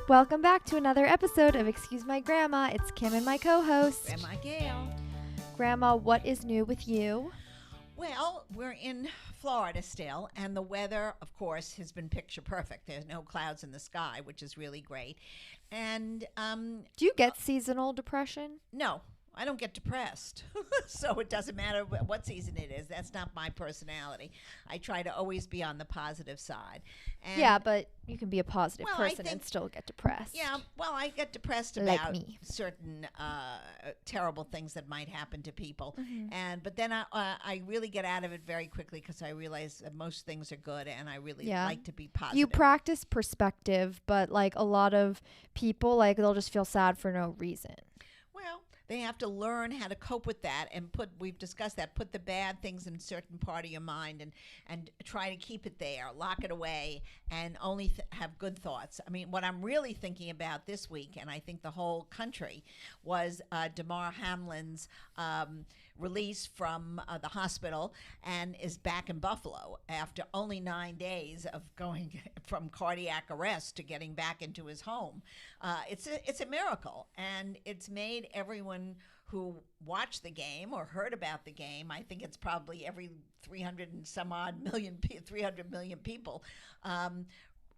Welcome back to another episode of Excuse My Grandma. It's Kim and my co-host. Grandma Gail. Grandma, what is new with you? Well, we're in Florida still, and the weather, of course, has been picture perfect. There's no clouds in the sky, which is really great. And Do you get seasonal depression? no, I don't get depressed. So it doesn't matter what season it is. That's not my personality. I try to always be on the positive side. And Yeah, but you can be a positive Well, I person and think- still get depressed. Yeah, well, I get depressed Like about me. certain terrible things that might happen to people, Mm-hmm. but then I really get out of it very quickly because I realize that most things are good, and I really Yeah. like to be positive. You practice perspective, but like a lot of people, like they'll just feel sad for no reason. Well, they have to learn how to cope with that and we've discussed that, put the bad things in a certain part of your mind and try to keep it there, lock it away, and only have good thoughts. I mean, what I'm really thinking about this week, and I think the whole country, was Damar Hamlin's release from the hospital and is back in Buffalo after only 9 days of going from cardiac arrest to getting back into his home. It's a miracle, and it's made everyone who watched the game or heard about the game, I think it's probably every 300 and some odd million, 300 million people,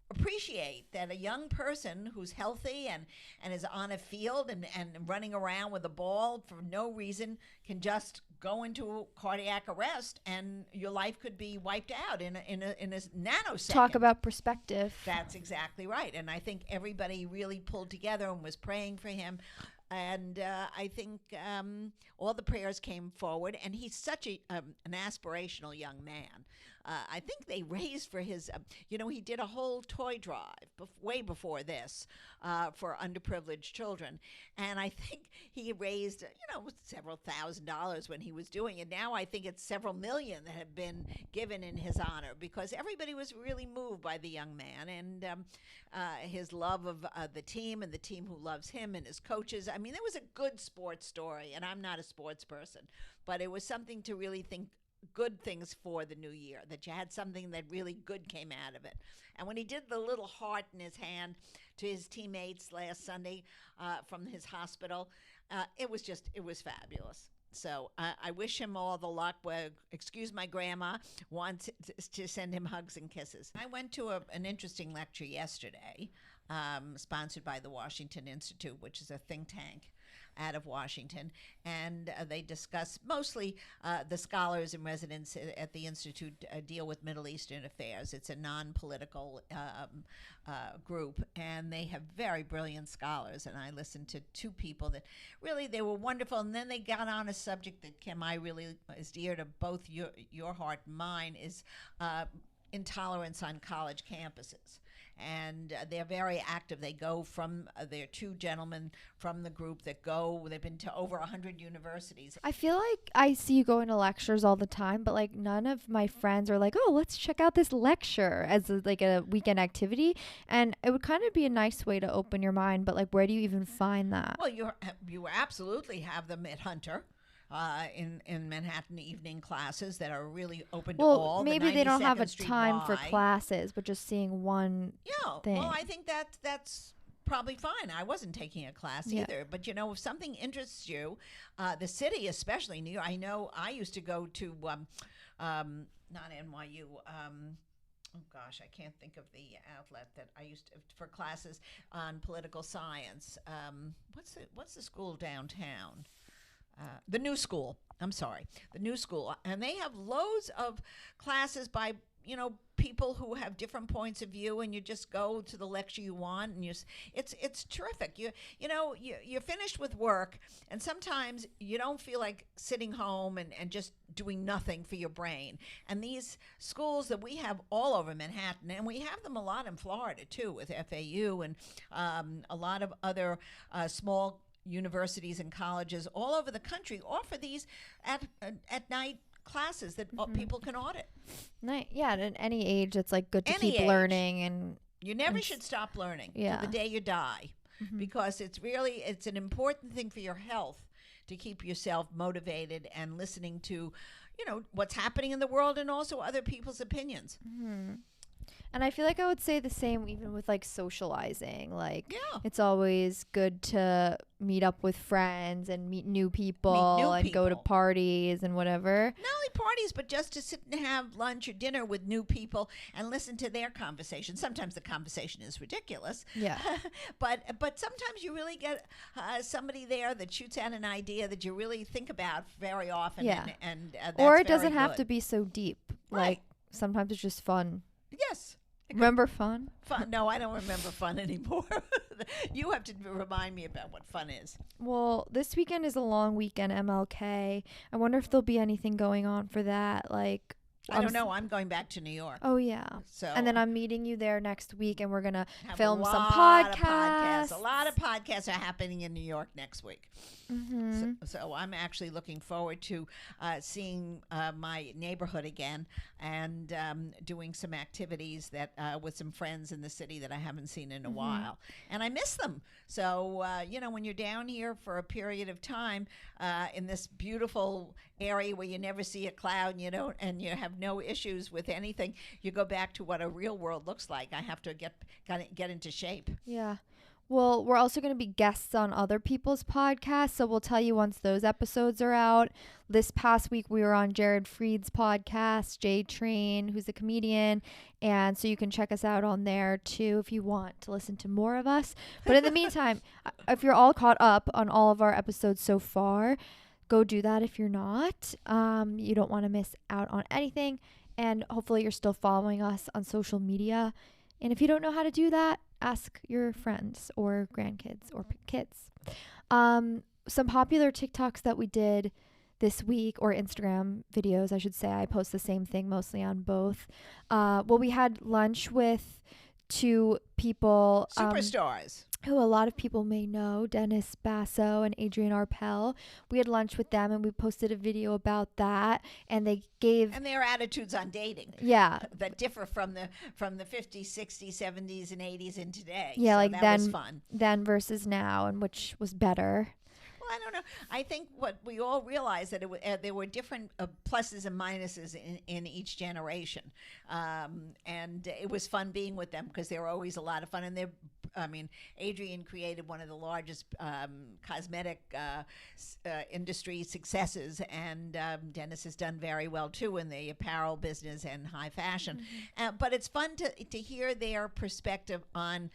appreciate that a young person who's healthy and is on a field and running around with a ball for no reason can just go into cardiac arrest, and your life could be wiped out in a nanosecond. Talk about perspective. That's exactly right. And I think everybody really pulled together and was praying for him. And I think all the prayers came forward. And he's such an aspirational young man. I think they raised for his, he did a whole toy drive way before this for underprivileged children. And I think he raised, several $1,000s when he was doing it. Now I think it's several million that have been given in his honor because everybody was really moved by the young man and his love of the team and the team who loves him and his coaches. I mean, it was a good sports story, and I'm not a sports person, but it was something to really think good things for the new year, that you had something that really good came out of it. And when he did the little heart in his hand to his teammates last Sunday from his hospital, it was fabulous. So I wish him all the luck. Excuse my grandma wants to send him hugs and kisses. I went to an interesting lecture yesterday, sponsored by the Washington Institute, which is a think tank out of Washington, and they discuss mostly the scholars and residents at the Institute deal with Middle Eastern affairs. It's a non-political group, and they have very brilliant scholars, and I listened to two people that really, they were wonderful, and then they got on a subject that, Kim, I really is dear to both your heart and mine, is intolerance on college campuses. And they're very active. They go from, there are two gentlemen from the group that go, they've been to over 100 universities. I feel like I see you going to lectures all the time, but like none of my friends are like, oh, let's check out this lecture as like a weekend activity. And it would kind of be a nice way to open your mind, but like where do you even find that? Well, you absolutely have them at Hunter. In Manhattan evening classes that are really open to all. Maybe they don't have a 92nd Street time for Y. classes, but just seeing one thing. Well, I think that's probably fine. I wasn't taking a class either. But, if something interests you, the city, especially New York, I know I used to go to, not NYU, oh gosh, I can't think of the outlet that I used to, for classes on political science. What's the school downtown? The New School. I'm sorry, the New School, and they have loads of classes by people who have different points of view, and you just go to the lecture you want, and it's terrific. You're finished with work, and sometimes you don't feel like sitting home and just doing nothing for your brain. And these schools that we have all over Manhattan, and we have them a lot in Florida too, with FAU and a lot of other small universities and colleges all over the country offer these at night classes that people can audit. Yeah, at any age, it's like good to Any keep age. learning, and You never should stop learning Yeah. to the day you die, because it's an important thing for your health to keep yourself motivated and listening to, what's happening in the world and also other people's opinions. And I feel like I would say the same even with like socializing. Like Yeah. it's always good to meet up with friends and meet new people new and go to people. parties and whatever. Not only parties, but just to sit and have lunch or dinner with new people and listen to their conversation. Sometimes the conversation is ridiculous, Yeah. but sometimes you really get somebody there that shoots out an idea that you really think about very often. Yeah. And that's Or it very doesn't have good. to be so deep. Right. Like sometimes it's just fun. Yes. Remember fun? Fun. No, I don't remember fun anymore. You have to remind me about what fun is. Well, this weekend is a long weekend, MLK. I wonder if there'll be anything going on for that. Like, I don't know. I'm going back to New York. Oh, yeah. So And then I'm meeting you there next week, and we're going to have film a some lot podcasts. A lot of podcasts are happening in New York next week. Mm-hmm. So I'm actually looking forward to seeing my neighborhood again and doing some activities that with some friends in the city that I haven't seen in a while. And I miss them. So, when you're down here for a period of time in this beautiful area where you never see a cloud and you have no issues with anything, you go back to what a real world looks like. I have to get into shape. Yeah. Well, we're also going to be guests on other people's podcasts, so we'll tell you once those episodes are out. This past week, we were on Jared Freed's podcast, J Train, who's a comedian, and so you can check us out on there, too, if you want to listen to more of us. But in the meantime, if you're all caught up on all of our episodes so far, go do that if you're not. You don't want to miss out on anything, and hopefully you're still following us on social media. And if you don't know how to do that, ask your friends or grandkids or kids. Some popular TikToks that we did this week, or Instagram videos, I should say. I post the same thing mostly on both. We had lunch with two people. Superstars. Who a lot of people may know, Dennis Basso and Adrian Arpel. We had lunch with them and we posted a video about that, and they gave and their attitudes on dating. Yeah. That differ from the 50s, 60s, 70s and 80s and today. Yeah, so like that was fun. Then versus now, and which was better. Well, I don't know. I think what we all realized that there were different pluses and minuses in each generation, and it was fun being with them because they were always a lot of fun. And Adrian created one of the largest cosmetic industry successes, and Dennis has done very well too in the apparel business and high fashion. But it's fun to hear their perspective on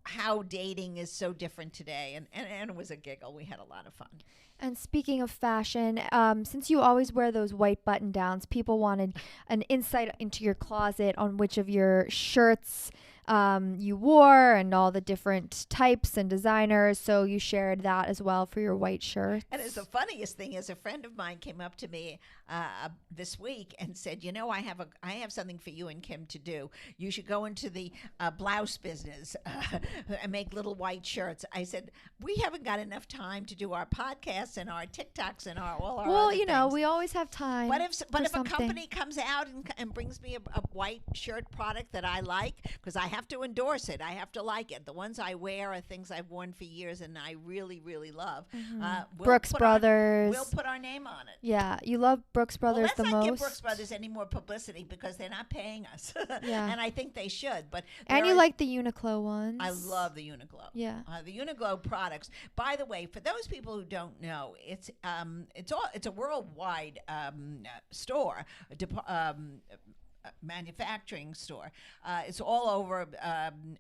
how dating is so different today, and it was a giggle. We had a lot of fun. And speaking of fashion, since you always wear those white button downs, people wanted an insight into your closet on which of your shirts you wore and all the different types and designers. So you shared that as well for your white shirts. And it's the funniest thing is a friend of mine came up to me this week and said, I have something for you and Kim to do. You should go into the blouse business and make little white shirts. I said, we haven't got enough time to do our podcasts and our TikToks and all our other things. We always have time. But if a company comes out and brings me a white shirt product that I like, because I have to endorse it, I have to like it. The ones I wear are things I've worn for years and I really, really love. Brooks Brothers. We'll put our name on it. Yeah, you love Brooks Brothers the most. Let's not give Brooks Brothers any more publicity because they're not paying us. Yeah. And I think they should. And you like the Uniqlo ones. I love the Uniqlo. Yeah. The Uniqlo products. By the way, for those people who don't know, it's a worldwide store. Manufacturing store. It's all over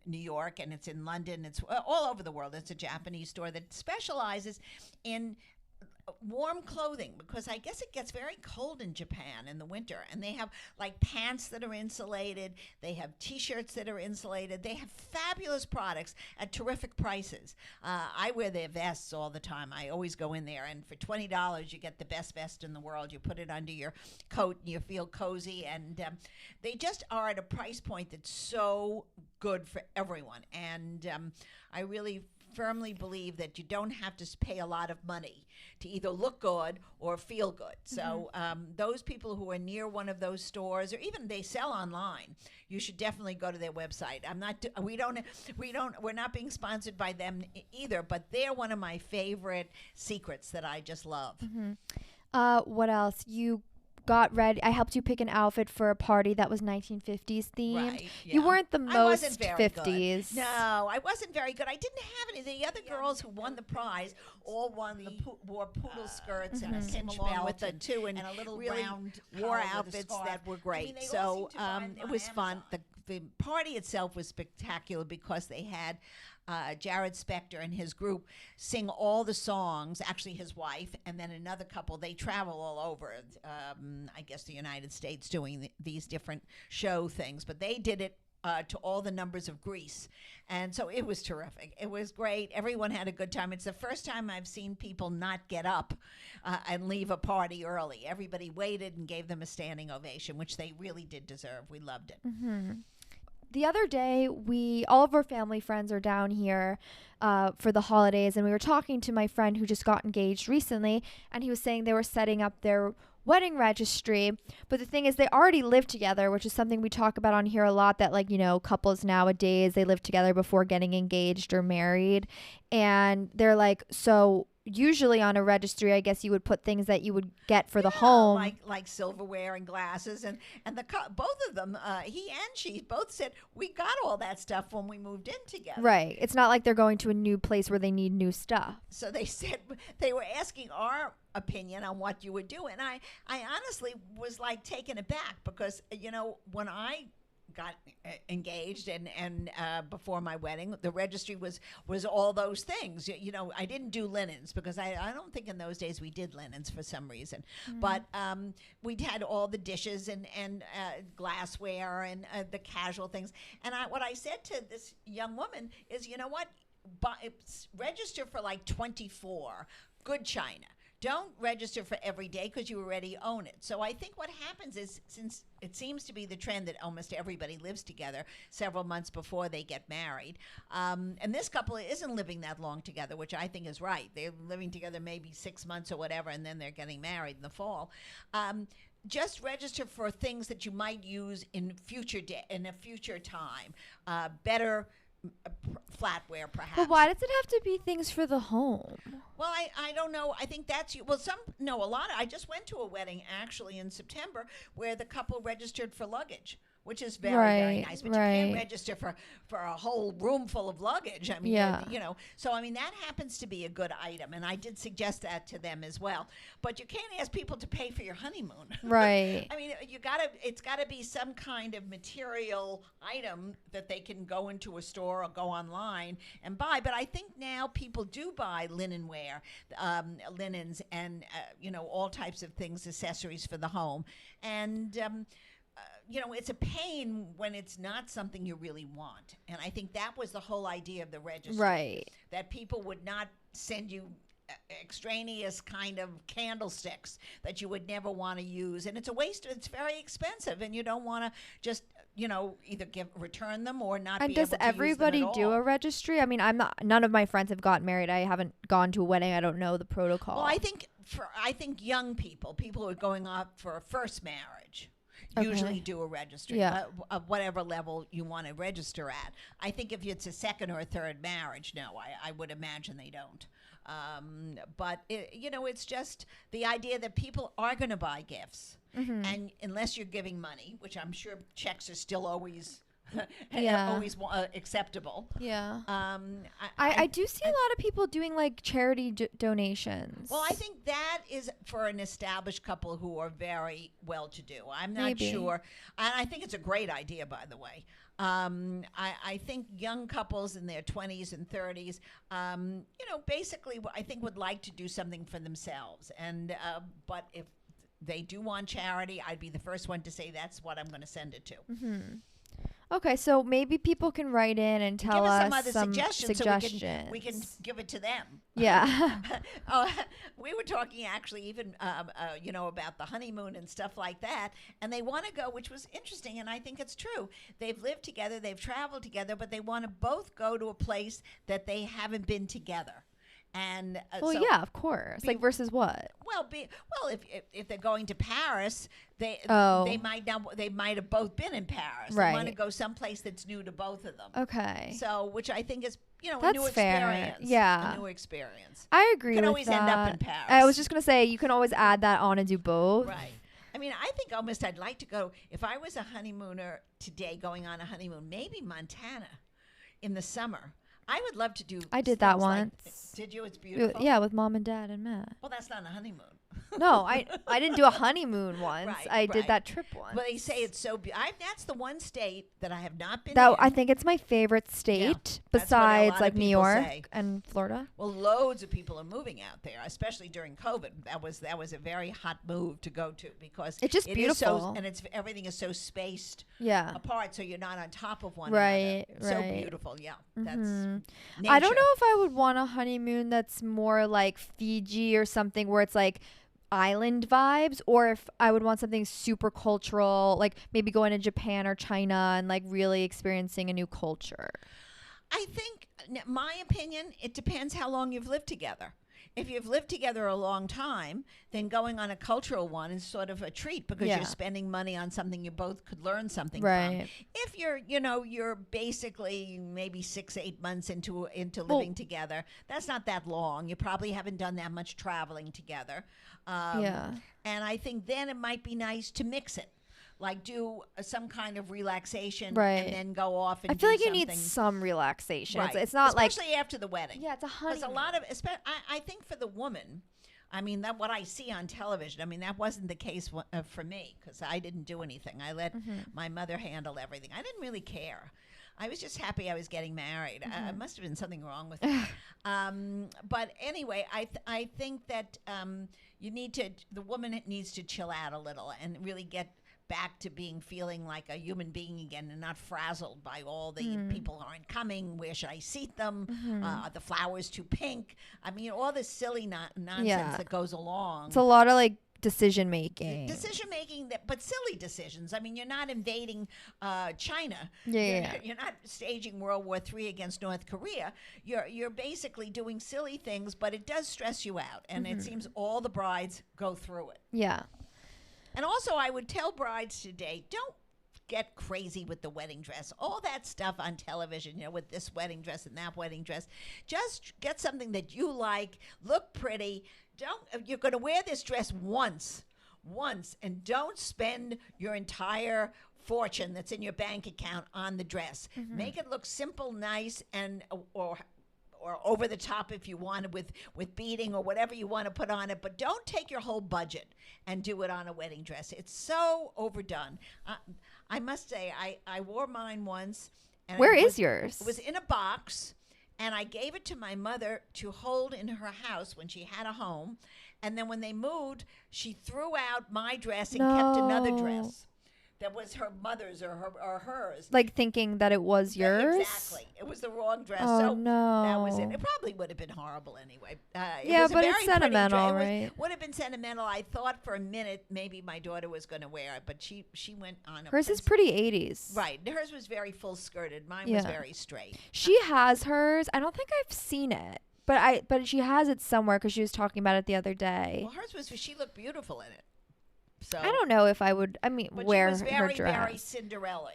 New York, and it's in London. It's all over the world. It's a Japanese store that specializes in warm clothing, because I guess it gets very cold in Japan in the winter, and they have like pants that are insulated, they have t-shirts that are insulated, they have fabulous products at terrific prices. I wear their vests all the time. I always go in there, and for $20 you get the best vest in the world. You put it under your coat and you feel cozy, and they just are at a price point that's so good for everyone. And I really firmly believe that you don't have to pay a lot of money to either look good or feel good. So those people who are near one of those stores, or even they sell online, you should definitely go to their website. We're not being sponsored by them either, but they're one of my favorite secrets that I just love. What else? You got ready. I helped you pick an outfit for a party that was 1950s themed. Right. You Yeah. weren't the I wasn't most very 50s. good. No, I wasn't very good. I didn't have any. The other girls who won the prize all won wore poodle skirts and a came cinch along belt with it too, and a little really round collar wore with a outfits scarf. that were I great. mean, they all So seem to buy them it on was fun. Amazon. The party itself was spectacular because they had Jared Spector and his group sing all the songs, actually his wife, and then another couple. They travel all over, I guess, the United States doing these different show things, but they did it to all the numbers of Grease. And so it was terrific. It was great. Everyone had a good time. It's the first time I've seen people not get up and leave a party early. Everybody waited and gave them a standing ovation, which they really did deserve. We loved it. Mm-hmm. The other day, all of our family friends are down here for the holidays, and we were talking to my friend who just got engaged recently, and he was saying they were setting up their wedding registry. But the thing is, they already live together, which is something we talk about on here a lot, that, like, you know, couples nowadays, they live together before getting engaged or married. And they're like, so usually on a registry, I guess you would put things that you would get for the home. Like silverware and glasses. And both of them, he and she, both said, we got all that stuff when we moved in together. Right. It's not like they're going to a new place where they need new stuff. So they said, they were asking our opinion on what you would do. And I honestly was like taken aback because, you know, when I got engaged and before my wedding, the registry was all those things. You know, I didn't do linens because I don't think in those days we did linens for some reason. But we had all the dishes and glassware and the casual things. And what I said to this young woman is, you know what, register for like 24 good china. Don't register for every day because you already own it. So I think what happens is, since it seems to be the trend that almost everybody lives together several months before they get married, and this couple isn't living that long together, which I think is right. They're living together maybe 6 months or whatever, and then they're getting married in the fall. Just register for things that you might use in a future time. Better flatware, perhaps. But why does it have to be things for the home? Well, I don't know. I think that's a lot. I just went to a wedding actually in September where the couple registered for luggage, which is very, very nice. But you can't register for a whole room full of luggage. I mean, you know, so I mean, that happens to be a good item. And I did suggest that to them as well. But you can't ask people to pay for your honeymoon. Right. I mean, it's gotta be some kind of material item that they can go into a store or go online and buy. But I think now people do buy linenware, linens and, you know, all types of things, accessories for the home. And, you know, it's a pain when it's not something you really want. And I think that was the whole idea of the registry. Right. That people would not send you extraneous kind of candlesticks that you would never want to use. And it's a waste. It's very expensive. And you don't want to just, you know, either return them or not and be able to use them at all. And does everybody do a registry? I mean, none of my friends have gotten married. I haven't gone to a wedding. I don't know the protocol. Well, I think young people who are going up for a first marriage, usually do a registry, of whatever level you want to register at. I think if it's a second or a third marriage, no, I would imagine they don't. But, you know, it's just the idea that people are going to buy gifts. Mm-hmm. And unless you're giving money, which I'm sure checks are still always always acceptable. Yeah. I do see a lot of people doing like charity donations. Well, I think that is for an established couple who are very well-to-do. I'm not sure. And I think it's a great idea, by the way. I think young couples in their 20s and 30s, you know, basically, I think would like to do something for themselves. And but if they do want charity, I'd be the first one to say that's what I'm going to send it to. Mm-hmm. Okay, so maybe people can write in and tell us some other suggestions. So we can give it to them. Yeah. We were talking actually even, you know, about the honeymoon and stuff like that. And they want to go, which was interesting. And I think it's true. They've lived together. They've traveled together. But they want to both go to a place that they haven't been together. And yeah, of course. Like versus what? Well, if they're going to Paris, they might have both been in Paris. Right. They want to go someplace that's new to both of them. Okay. So, which I think is, you know, that's a new fair. experience. Yeah. A new experience. I agree. You can with always that. end up in Paris. I was just gonna say you can always add that on and do both. Right. I mean, I think almost I'd like to go, if I was a honeymooner today going on a honeymoon, maybe Montana in the summer. I would love to do. I did that things like- once. did you? It's beautiful. Yeah, with mom and dad and Matt. Well, that's not a honeymoon. No, I didn't do a honeymoon once. Right, I did right. that trip once. Well, they say it's so beautiful. That's the one state that I have not been That in. I think it's my favorite state that's what a lot besides of like New people York say. and Florida. Well, loads of people are moving out there, especially during COVID. That was a very hot move to go to because It's just it beautiful. is so, and everything is so spaced Yeah. apart, so you're not on top of one Right, another. So right. beautiful, yeah. That's Mhm. nature. I don't know if I would want a honeymoon that's more like Fiji or something where it's like island vibes, or if I would want something super cultural, like maybe going to Japan or China and like really experiencing a new culture. I think, my opinion, it depends how long you've lived together. If you've lived together a long time, then going on a cultural one is sort of a treat because Yeah. you're spending money on something you both could learn something Right. from. If you're basically maybe 6-8 months into Well- living together, that's not that long. You probably haven't done that much traveling together. Yeah. And I think then it might be nice to mix it. Like do some kind of relaxation Right. and then go off and I feel do like you need something. some relaxation. Right. It's not like especially after the wedding. yeah, it's a Because honeymoon. a lot of, I think for the woman, I mean, that what I see on television, I mean, that wasn't the case for me because I didn't do anything. I let my mother handle everything. I didn't really care. I was just happy I was getting married. It must have been something wrong with me. But anyway, I think that the woman needs to chill out a little and really get back to feeling like a human being again and not frazzled by all the people aren't coming. Where should I seat them? Are the flowers too pink? I mean, all this silly nonsense Yeah. that goes along. It's a lot of like decision making. Decision making, but silly decisions. I mean, you're not invading China. Yeah. You're not staging World War III against North Korea. You're basically doing silly things, but it does stress you out, and it seems all the brides go through it. Yeah. And also, I would tell brides today, don't get crazy with the wedding dress. All that stuff on television, with this wedding dress and that wedding dress. Just get something that you like, look pretty. You're going to wear this dress once, and don't spend your entire fortune that's in your bank account on the dress. Make it look simple, nice, and or over the top if you want it with beading or whatever you want to put on it, but don't take your whole budget and do it on a wedding dress. It's so overdone. I must say, I wore mine once. And Where is yours? It was in a box, and I gave it to my mother to hold in her house when she had a home. And then when they moved, she threw out my dress and kept another No. dress that was her mother's or hers. Like thinking that it was yours. Exactly. It was the wrong dress. Oh, so no. that was it. It probably would have been horrible anyway. Yeah, was a but it's very pretty sentimental, dress. right? Would have been sentimental. I thought for a minute maybe my daughter was going to wear it, but she went on a Hers is pretty 80s. Right. Hers was very full skirted. Mine was Yeah. very straight. She has hers. I don't think I've seen it, but she has it somewhere because she was talking about it the other day. Well, hers was, she looked beautiful in it. So, I don't know if I would. I mean, but wear she was her very, dress. very Cinderella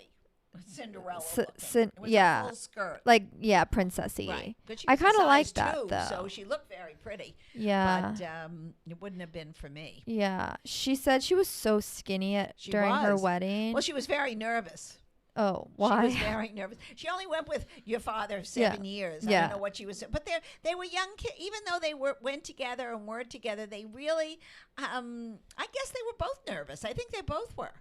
looking. It was yeah. a full skirt. Like princessy. Right. But she I was a kind of like size that 2, though. So she looked very pretty. Yeah. But it wouldn't have been for me. Yeah. She said she was so skinny during her was. wedding. Well, she was very nervous. Oh, why? She was very nervous. She only went with your father 7 years. I Yeah. don't know what she was. But they were young kids. Even though they went together and were together, they really, I guess they were both nervous. I think they both were.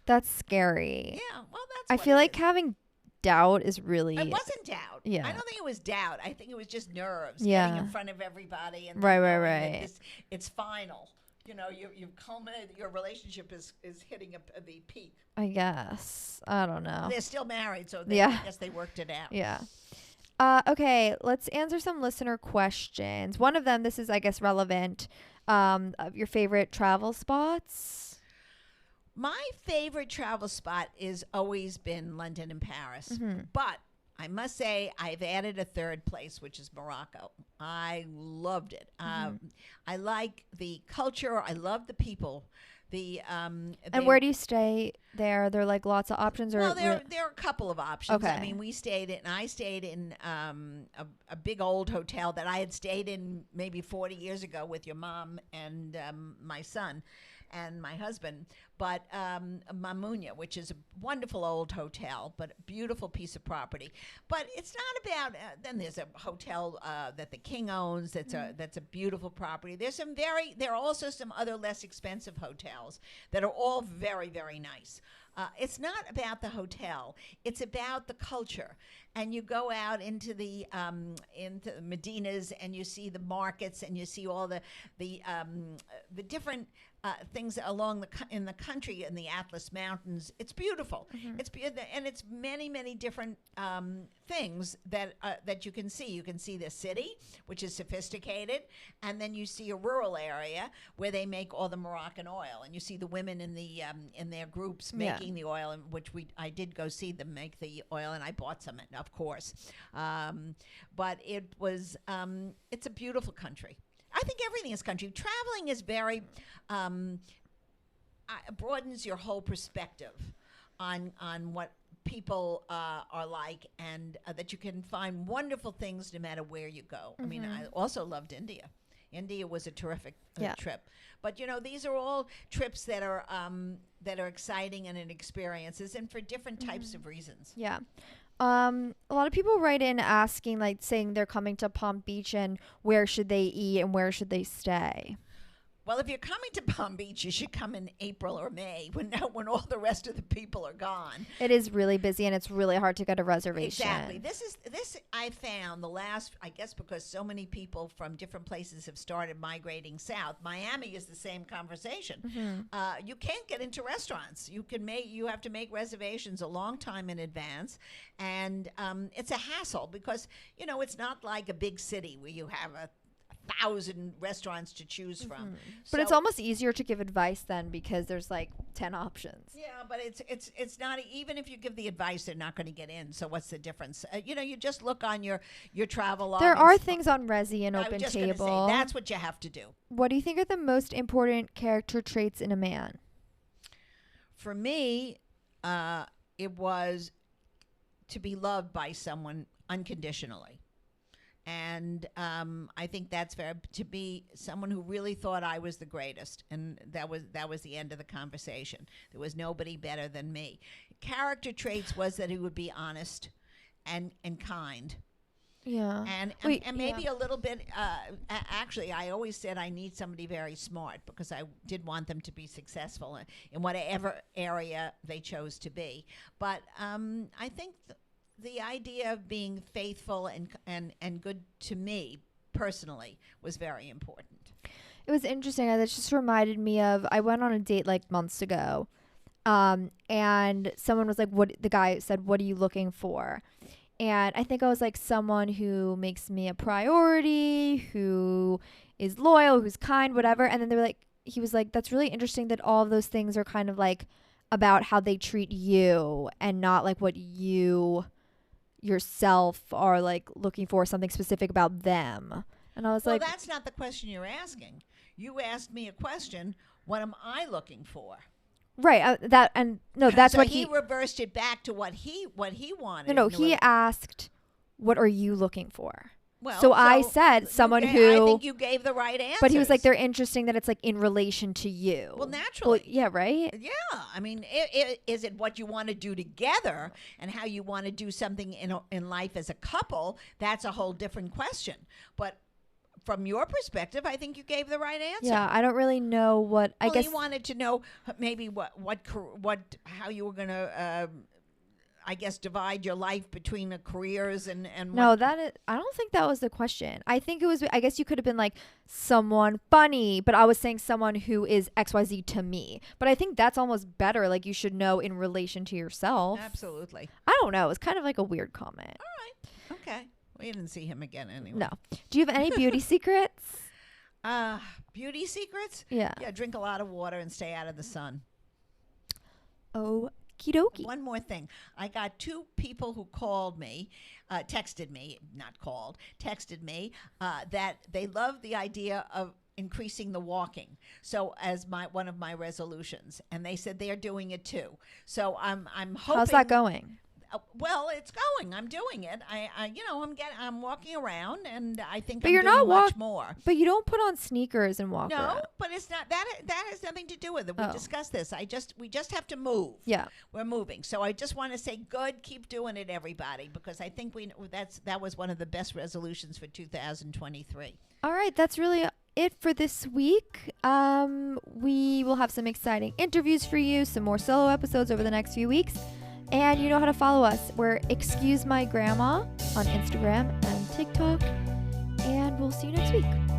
That's scary. Yeah. Well, that's I what feel it like is. having doubt is really. It wasn't doubt. Yeah. I don't think it was doubt. I think it was just nerves. Yeah. Getting in front of everybody. And Right, knowing right, that right. it's final. You've culminated. Your relationship is hitting the peak. I guess. I don't know. They're still married, so Yeah. I guess they worked it out. Yeah. Okay, let's answer some listener questions. One of them, this is, I guess, relevant. Of your favorite travel spots? My favorite travel spot has always been London and Paris. Mm-hmm. But I must say I've added a third place, which is Morocco. I loved it. I like the culture. I love the people. And where do you stay there? Are there like lots of options? Or well, there are a couple of options. Okay. I mean, I stayed in a big old hotel that I had stayed in maybe 40 years ago with your mom and my son. and my husband. But Mamunya, which is a wonderful old hotel, but a beautiful piece of property. But it's not about. Then there's a hotel that the king owns. That's a beautiful property. There are also some other less expensive hotels that are all very, very nice. It's not about the hotel; it's about the culture. And you go out into the Medinas, and you see the markets, and you see all the different things along in the country in the Atlas Mountains. It's beautiful. And it's many different things that you can see. You can see the city, which is sophisticated, and then you see a rural area where they make all the Moroccan oil, and you see the women in their groups making the oil, which I did go see them make the oil, and I bought some, of course. But it's a beautiful country. I think everything is country. Traveling is very broadens your whole perspective on what people are like, and that you can find wonderful things no matter where you go. I mean, I also loved India. India was a terrific trip. But these are all trips that are exciting and experiences, and for different types of reasons. Yeah. A lot of people write in asking, like, saying they're coming to Palm Beach and where should they eat and where should they stay? Well, if you're coming to Palm Beach, you should come in April or May when all the rest of the people are gone. It is really busy, and it's really hard to get a reservation. Exactly. This I found I guess because so many people from different places have started migrating south. Miami is the same conversation. You can't get into restaurants. You have to make reservations a long time in advance, and it's a hassle because it's not like a big city where you have 1,000 restaurants to choose from. But it's almost easier to give advice then because there's like 10 options. Yeah, but it's not, even if you give the advice, they're not going to get in. So what's the difference? You just look on your travel log. There are things on Resi and I was Open just Table. gonna say, that's what you have to do. What do you think are the most important character traits in a man? For me, it was to be loved by someone unconditionally. And I think that's to be someone who really thought I was the greatest, and that was the end of the conversation. There was nobody better than me. Character traits was that he would be honest and kind. Yeah. And maybe a little bit. Actually, I always said I need somebody very smart because I did want them to be successful in whatever area they chose to be. But I think. The idea of being faithful and good to me personally was very important. It was interesting. That just reminded me of, I went on a date like months ago, and someone was like, the guy said, what are you looking for? And I think I was like, someone who makes me a priority, who is loyal, who's kind, whatever. And then he was like, that's really interesting that all of those things are kind of like about how they treat you and not like what you yourself are like looking for, something specific about them. And I was like, that's not the question you're asking. You asked me a question, what am I looking for? Right. That's so what he reversed it back to what he wanted. No, he asked, what are you looking for? Well, so I said someone who. I think you gave the right answer. But he was like, they're interesting that it's like in relation to you. Well, naturally. Well, yeah, right? Yeah. I mean, is it what you want to do together and how you want to do something in life as a couple? That's a whole different question. But from your perspective, I think you gave the right answer. Yeah, I don't really know what. I guess he wanted to know maybe how you were going to. I guess divide your life between the careers and no, I don't think that was the question. I think it was, I guess you could have been like someone funny, but I was saying someone who is XYZ to me. But I think that's almost better. Like you should know in relation to yourself. Absolutely. I don't know. It was kind of like a weird comment. All right. Okay. We didn't see him again anyway. No. Do you have any beauty secrets? Beauty secrets? Yeah. Yeah. Drink a lot of water and stay out of the sun. Oh. Okie One more thing. I got 2 people who called me, texted me that they love the idea of increasing the walking. So as one of my resolutions, and they said they're doing it too. So I'm hoping. How's that going? Well, it's going. I'm doing it. I'm walking around, and I think But I'm you're doing not much more. But you don't put on sneakers and walk No, around. but it's not that. That has nothing to do with it. We Oh. discussed this. We just have to move. Yeah. We're moving. So I just want to say, good, keep doing it, everybody, because I think that was one of the best resolutions for 2023. All right, that's really it for this week. We will have some exciting interviews for you, some more solo episodes over the next few weeks. And you know how to follow us. We're Excuse My Grandma on Instagram and TikTok. And we'll see you next week.